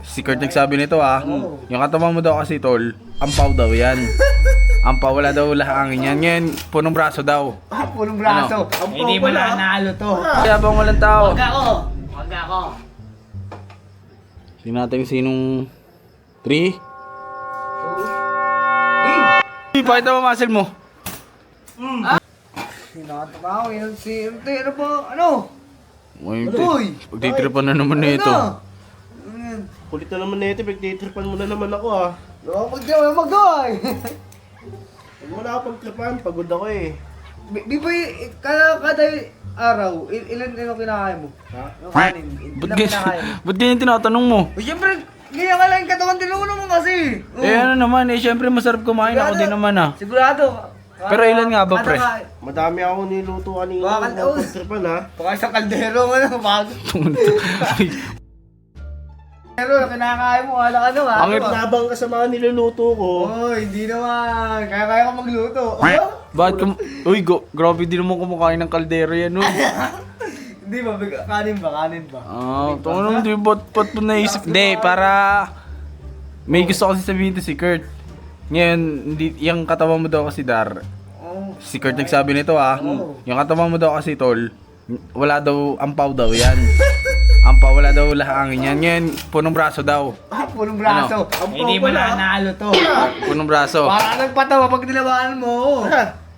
Si Kurt nagsabi nito yung katawan mo daw kasi tol, ampaw daw yan. Ampaw, wala daw lahangin yan. Ngayon, punong braso daw. Punong braso. Hindi mo na naalo to. Kaya bang walang tao? Wag ako. Wag ako. Tingnan natin sinong 3. Pakita mo muscle mo. Sinataka ako. Ano po? Ano? Uy, pagtitripan na naman na ito. Kulit na naman na ito, pagtitripan mo na naman ako Magdoy! Huwag mo na ako pagtripan, pagod ako eh. Biboy, kada araw, ilan kinakain mo? Ha? Yung kanin, ilan kinakain mo? Ba't ganyan tinatanong mo? Siyempre, ganyan ka lang yung katawan tinuunan mo kasi. Eh ano naman syempre masarap kumain ako din naman Sigurado. Pero ilan nga ba, pre? Madami ako niluto kanina. Bakit? Huwag mo pagtripan ha. Baka isang kaldero mo lang, bago. Pero kinakain mo, wala ka naman. Ang Nabang ka sa mga niluluto ko. Hindi naman. Kaya ka magluto. Bakit uy, grabe din naman kumakain ng kaldero yan, no? Hindi ba, kanin ba? Tungo naman, di ba, ba't mo naisip? Hindi, para may gusto kasi sabihin to si Kurt. Ngayon, yung katawan mo daw kasi Dar, si Kurt nagsabi nito yung katawan mo daw kasi tol, wala daw, ampaw daw yan. Ampaw, wala daw lahangin yan. Ngayon, punong braso daw. Punong braso. Hindi mo na naalo to. Punong braso. Para nagpatawa pag dinawaan mo.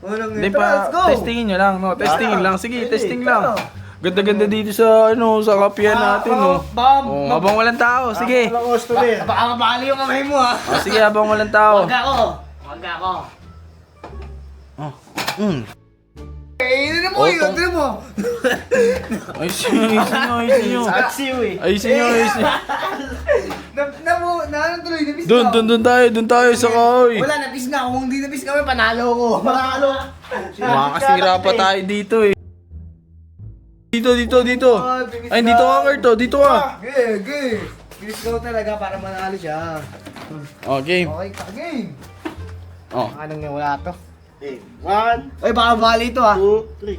Hindi pa, testingin nyo lang, no? Testingin lang. Sige, testing lang. Ganda-ganda dito sa, sa kapihan natin, no? Habang walang tao, sige. Walang customer. Baka mabali yung kamay mo, ha? Sige, habang walang tao. Wag ako. Inin mo yun, inin mo. Ayusin nyo. Saksiw eh. Ayusin nyo. Tuloy, nabis Doon tayo sa kahoy. Wala, nabis na. Kung hindi nabis kami, panalo ko. Panalo. Makakasira pa tayo dito eh. Dito. Ay, dito ka, Kurt, dito ka. Game. Bilis ko talaga para manalo siya. Okay. Okay, game. Anong nga wala to? 1, Ay, baka bali ito, ha? 2, 3.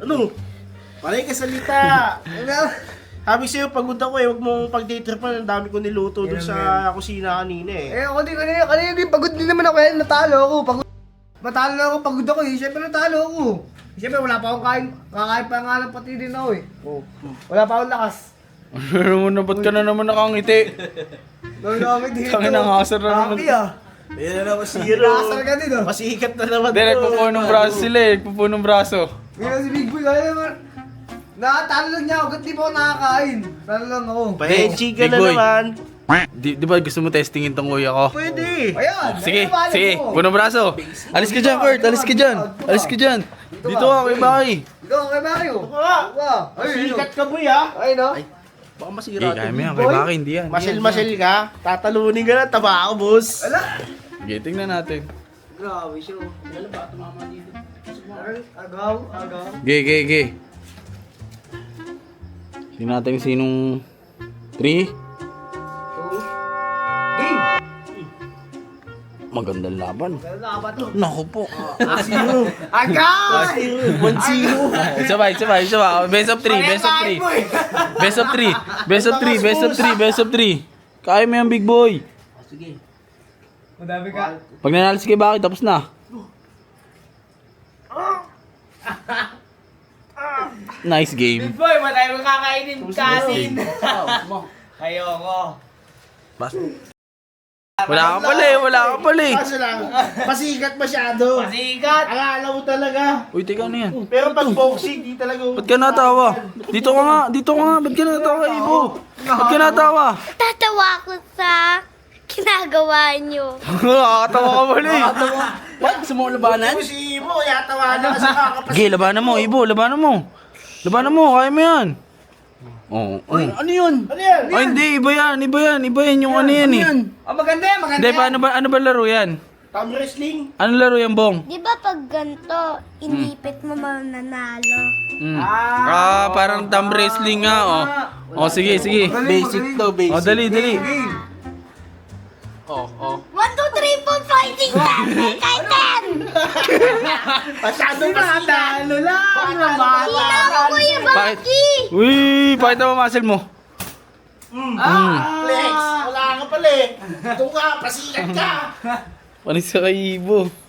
Ano? Palay ka salita. Sabi sa'yo, pagod ako eh. Huwag mong pagtitripan. Ang dami ko niluto doon sa kusina kanina eh. Ako din, kanina din, pagod din naman ako. Natalo ako. Matalo ako, pagod ako eh. Siyempre natalo ako. Siyempre wala pa akong kain. Kakain pa nga lang pati din ako eh. Wala pa akong lakas. Ano ba't ka na naman nakangiti? Nagamit dito. Tangin ang asar na naman. Happy ah. Ayan na naman zero. Nakasar ka din oh. Masikat na naman Hindi, nagpupunong braso sila eh. Nagpupunong braso. Ngayon si Big Boy, kaya naman. Nakatalo lang niya ako, ba't di pa ako nakakain? Talo lang ako. Pahenchi ka Big na boy. naman. Di ba gusto mo testingin tong kuya ko? Pwede. Ayan! Sige, nabali sige. mo. Punong braso. Alis ka dyan, Kurt. Alis ka dyan. Dito ka, kay Baki. Ikaw, kay Mario. Masikat ka boy ha. Ay, no? Baka masira Kaya mo yan, ito. kay Baki. Hindi yan. Masil ka. Tatalunin ka na. Taba ako boss. Ala! Sige, tingnan natin. Grabe siya. Agaw. Ge. Tingnan natin sinong 3. Game! Magandang laban. Wala ba to? Naku po. Agaw! 1-0. Sabay. Best of 3. Best of 3. Kaya mo yan, big boy. Sige. Madami ka. Pag nanalo si kay Baki, tapos na. Nice game. Big Boy, matay mo kakainin kanin. Ayoko. Wala ka pala eh. Kaso lang. Pasikat masyado. Pasikat! Akala mo talaga. Uy, teka na yan. Pero pag boxing, di talaga. Ba't ka natawa? Dito ka nga. Ba't ka natawa, Ibo? Ba't ka natawa? Tatawa ko sa ginagawa nyo. Nakakatawa ka pala eh. What? Gusto mo labanan? Si Ibo, yatawa na kasi nakakapasikat. Sige, labanan mo, Ibo. Labanan mo. Kaya mo yan. Oo. Ano yun? Ay, hindi. Iba yan. Yung ano yan eh. Maganda yan. Hindi, ano ba laro yan? Thumb wrestling. Ano laro yan, Bong? Di ba pag ganito, inipit mo mananalo? Parang thumb wrestling nga, sige. Basic to, basic. Dali. One, two, three! table fighting time! Titan! Masyadong pasikat. Natalo lang! Bata Bata! Hila mo, Kuya Bakit? Baki! Uy, pakita mo muscle mo. Flex, wala ka pala eh. Ito ka, pasikat ka. Panis ka kay Ibo.